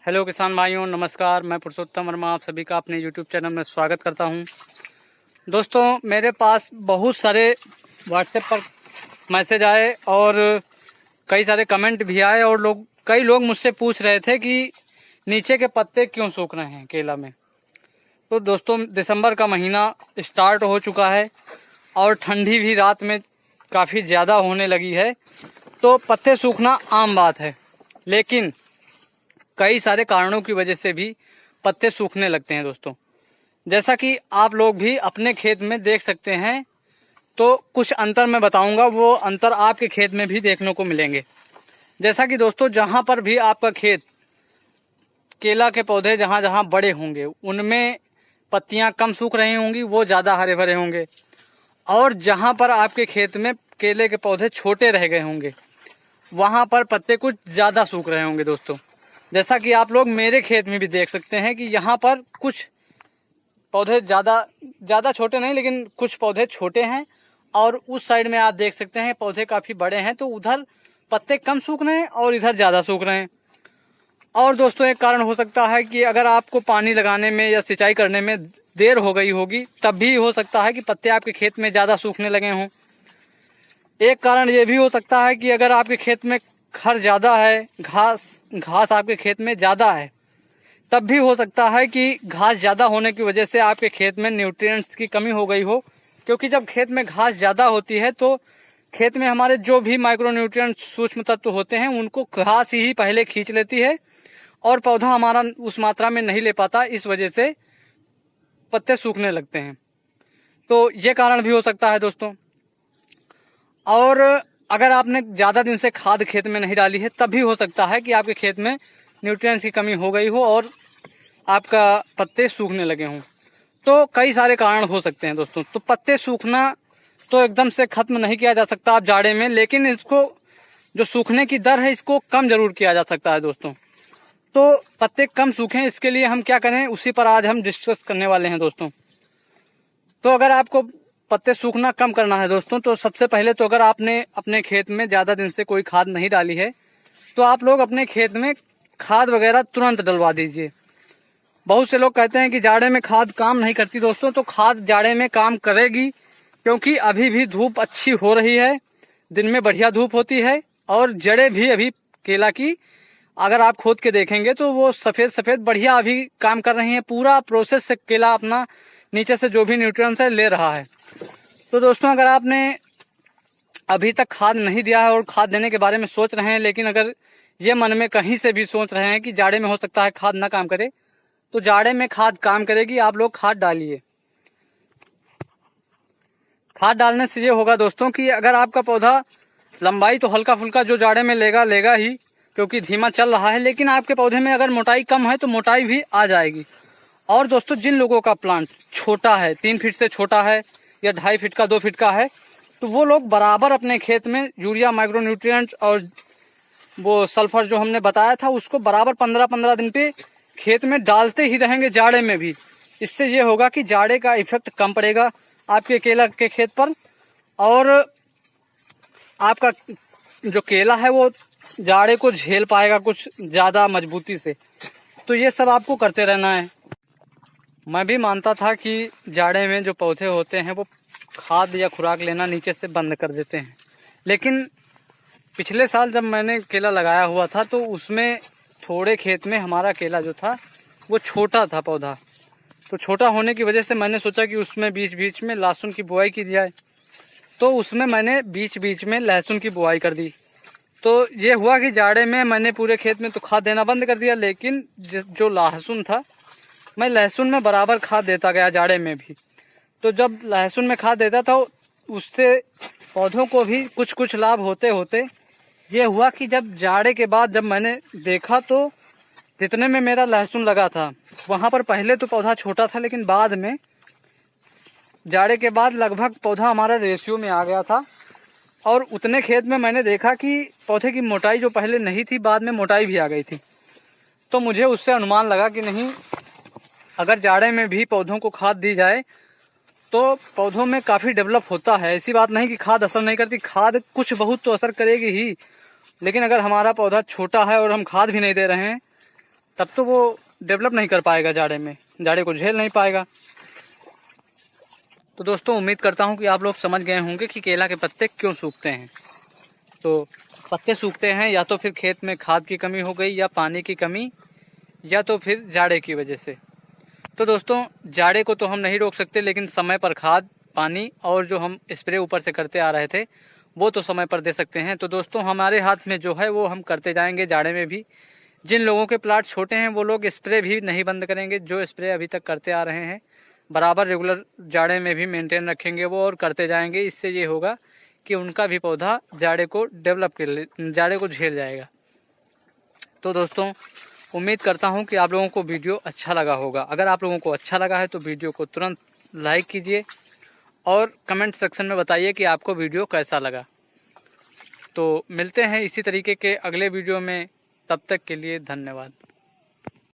Hello किसान भाइयों, नमस्कार। मैं पुरुषोत्तम वर्मा आप सभी का अपने यूट्यूब चैनल में स्वागत करता हूं। दोस्तों, मेरे पास बहुत सारे व्हाट्सएप पर मैसेज आए और कई सारे कमेंट भी आए और कई लोग मुझसे पूछ रहे थे कि नीचे के पत्ते क्यों सूख रहे हैं केला में। तो दोस्तों, दिसंबर का महीना स्टार्ट हो चुका है और ठंडी भी रात में काफ़ी ज़्यादा होने लगी है, तो पत्ते सूखना आम बात है। लेकिन कई सारे कारणों की वजह से भी पत्ते सूखने लगते हैं दोस्तों। जैसा कि आप लोग भी अपने खेत में देख सकते हैं, तो कुछ अंतर मैं बताऊंगा, वो अंतर आपके खेत में भी देखने को मिलेंगे। जैसा कि दोस्तों, जहां पर भी आपका खेत केला के पौधे जहां जहां बड़े होंगे उनमें पत्तियां कम सूख रही होंगी, वो ज़्यादा हरे भरे होंगे। और जहां पर आपके खेत में केले के पौधे छोटे रह गए होंगे वहां पर पत्ते कुछ ज़्यादा सूख रहे होंगे दोस्तों। जैसा कि आप लोग मेरे खेत में भी देख सकते हैं कि यहाँ पर कुछ पौधे ज़्यादा छोटे नहीं, लेकिन कुछ पौधे छोटे हैं और उस साइड में आप देख सकते हैं पौधे काफ़ी बड़े हैं, तो उधर पत्ते कम सूख रहे हैं और इधर ज़्यादा सूख रहे हैं। और दोस्तों, एक कारण हो सकता है कि अगर आपको पानी लगाने में या सिंचाई करने में देर हो गई होगी, तब भी हो सकता है कि पत्ते आपके खेत में ज़्यादा सूखने लगे हों। एक कारण ये भी हो सकता है कि अगर आपके खेत में खर ज़्यादा है, घास आपके खेत में ज़्यादा है, तब भी हो सकता है कि घास ज़्यादा होने की वजह से आपके खेत में न्यूट्रिएंट्स की कमी हो गई हो। क्योंकि जब खेत में घास ज़्यादा होती है तो खेत में हमारे जो भी माइक्रो न्यूट्रिएंट्स सूक्ष्म तत्व होते हैं उनको घास ही पहले खींच लेती है और पौधा हमारा उस मात्रा में नहीं ले पाता। इस वजह से पत्ते सूखने लगते हैं। तो ये कारण भी हो सकता है दोस्तों। और अगर आपने ज़्यादा दिन से खाद खेत में नहीं डाली है, तब भी हो सकता है कि आपके खेत में न्यूट्रिएंट्स की कमी हो गई हो और आपका पत्ते सूखने लगे हों। तो कई सारे कारण हो सकते हैं दोस्तों। तो पत्ते सूखना तो एकदम से ख़त्म नहीं किया जा सकता आप जाड़े में, लेकिन इसको जो सूखने की दर है इसको कम जरूर किया जा सकता है दोस्तों। तो पत्ते कम सूखें, इसके लिए हम क्या करें, उसी पर आज हम डिस्कस करने वाले हैं दोस्तों। तो अगर आपको पत्ते सूखना कम करना है दोस्तों, तो सबसे पहले तो अगर आपने अपने खेत में ज़्यादा दिन से कोई खाद नहीं डाली है, तो आप लोग अपने खेत में खाद वगैरह तुरंत डलवा दीजिए। बहुत से लोग कहते हैं कि जाड़े में खाद काम नहीं करती दोस्तों, तो खाद जाड़े में काम करेगी, क्योंकि अभी भी धूप अच्छी हो रही है, दिन में बढ़िया धूप होती है और जड़ें भी अभी केला की अगर आप खोद के देखेंगे तो वो सफ़ेद सफ़ेद बढ़िया अभी काम कर रही हैं। पूरा प्रोसेस से केला अपना नीचे से जो भी न्यूट्रिएंट्स है ले रहा है। तो दोस्तों, अगर आपने अभी तक खाद नहीं दिया है और खाद देने के बारे में सोच रहे हैं, लेकिन अगर ये मन में कहीं से भी सोच रहे हैं कि जाड़े में हो सकता है खाद ना काम करे, तो जाड़े में खाद काम करेगी। आप लोग खाद डालिए। खाद डालने से ये होगा दोस्तों कि अगर आपका पौधा लंबाई तो हल्का फुल्का जो जाड़े में लेगा ही, क्योंकि धीमा चल रहा है, लेकिन आपके पौधे में अगर मोटाई कम है तो मोटाई भी आ जाएगी। और दोस्तों, जिन लोगों का प्लांट छोटा है, 3 फीट से छोटा है या 2.5 फीट का 2 फीट का है, तो वो लोग बराबर अपने खेत में यूरिया, माइक्रो न्यूट्रिएंट और वो सल्फर जो हमने बताया था उसको बराबर 15-15 दिन पे खेत में डालते ही रहेंगे जाड़े में भी। इससे ये होगा कि जाड़े का इफेक्ट कम पड़ेगा आपके केला के खेत पर और आपका जो केला है वो जाड़े को झेल पाएगा कुछ ज़्यादा मजबूती से। तो ये सब आपको करते रहना है। मैं भी मानता था कि जाड़े में जो पौधे होते हैं वो खाद या खुराक लेना नीचे से बंद कर देते हैं, लेकिन पिछले साल जब मैंने केला लगाया हुआ था तो उसमें थोड़े खेत में हमारा केला जो था वो छोटा था पौधा। तो छोटा होने की वजह से मैंने सोचा कि उसमें बीच बीच में लहसुन की बुआई की जाए, तो उसमें मैंने बीच बीच में लहसुन की बुआई कर दी। तो ये हुआ कि जाड़े में मैंने पूरे खेत में तो खाद देना बंद कर दिया, लेकिन जो लहसुन था मैं लहसुन में बराबर खाद देता गया जाड़े में भी। तो जब लहसुन में खाद देता था उससे पौधों को भी कुछ कुछ लाभ होते होते ये हुआ कि जब जाड़े के बाद जब मैंने देखा तो जितने में मेरा लहसुन लगा था वहाँ पर पहले तो पौधा छोटा था, लेकिन बाद में जाड़े के बाद लगभग पौधा हमारा रेशियो में आ गया था। और उतने खेत में मैंने देखा कि पौधे की मोटाई जो पहले नहीं थी बाद में मोटाई भी आ गई थी। तो मुझे उससे अनुमान लगा कि नहीं, अगर जाड़े में भी पौधों को खाद दी जाए तो पौधों में काफ़ी डेवलप होता है। ऐसी बात नहीं कि खाद असर नहीं करती, खाद कुछ बहुत तो असर करेगी ही, लेकिन अगर हमारा पौधा छोटा है और हम खाद भी नहीं दे रहे हैं तब तो वो डेवलप नहीं कर पाएगा, जाड़े में जाड़े को झेल नहीं पाएगा। तो दोस्तों उम्मीद करता हूँ कि आप लोग समझ गए होंगे कि केला के पत्ते क्यों सूखते हैं। तो पत्ते सूखते हैं या तो फिर खेत में खाद की कमी हो गई, या पानी की कमी, या तो फिर जाड़े की वजह से। तो दोस्तों जाड़े को तो हम नहीं रोक सकते, लेकिन समय पर खाद, पानी और जो हम स्प्रे ऊपर से करते आ रहे थे वो तो समय पर दे सकते हैं। तो दोस्तों हमारे हाथ में जो है वो हम करते जाएंगे जाड़े में भी। जिन लोगों के प्लाट छोटे हैं वो लोग स्प्रे भी नहीं बंद करेंगे, जो स्प्रे अभी तक करते आ रहे हैं बराबर रेगुलर जाड़े में भी मेंटेन रखेंगे वो और करते जाएंगे। इससे ये होगा कि उनका भी पौधा जाड़े को डेवलप कर जाड़े को झेल जाएगा। तो दोस्तों उम्मीद करता हूं कि आप लोगों को वीडियो अच्छा लगा होगा। अगर आप लोगों को अच्छा लगा है तो वीडियो को तुरंत लाइक कीजिए और कमेंट सेक्शन में बताइए कि आपको वीडियो कैसा लगा। तो मिलते हैं इसी तरीके के अगले वीडियो में, तब तक के लिए धन्यवाद।